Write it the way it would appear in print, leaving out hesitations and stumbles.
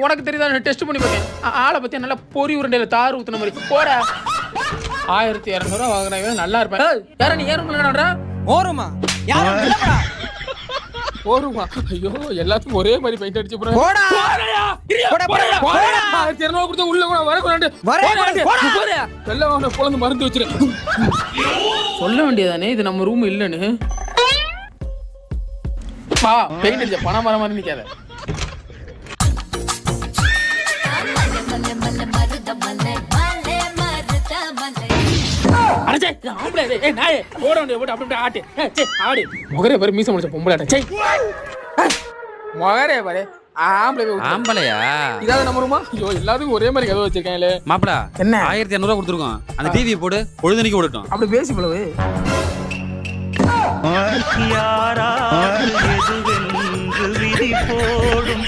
உனக்கு தெரியுதா டெஸ்ட் பண்ணி பார்த்தேன். ஆளை பத்தி நல்லா பொறி உருண்டையில தாறு ஊத்துன மாதிரி போட. 1200 வாங்குறாங்க, நல்லா இருப்பேன். யார நீ ஏறும்ல ஓருமா யாரும் இல்லடா. ஓருமா? ஐயோ எல்லாத்துக்கும் ஒரே மாதிரி பெயிண்ட் அடிச்சு போறேன். போடா போடா போடா. 1200 கொடுத்து உள்ள கூட வரக்கூடாது. போடா. எல்லாம் அவன பொளந்து மருந்து வச்சிரு. சொல்ல வேண்டியதானே இது நம்ம ரூம் இல்லன்னு. பா பெயிண்ட் அடிச்ச பணம் மர மாதிரி நிக்காத. முகரே பாரு மீச முடிச்ச பொம்பளை. முகரே பாரு ஆம்பளையா? இதாவது நம்ம ரூமா? ஐயோ எல்லாத்துக்கும் ஒரே மாதிரி கதவு வச்சிருக்கேன். மாப்பிள என்ன 1200 கொடுத்துருக்கோம். அந்த டிவி போடு பொழுதுனிக்கு ஓடட்டும். அப்படி பேசி போலவே யாராவது எதுவென்று விதி போடும்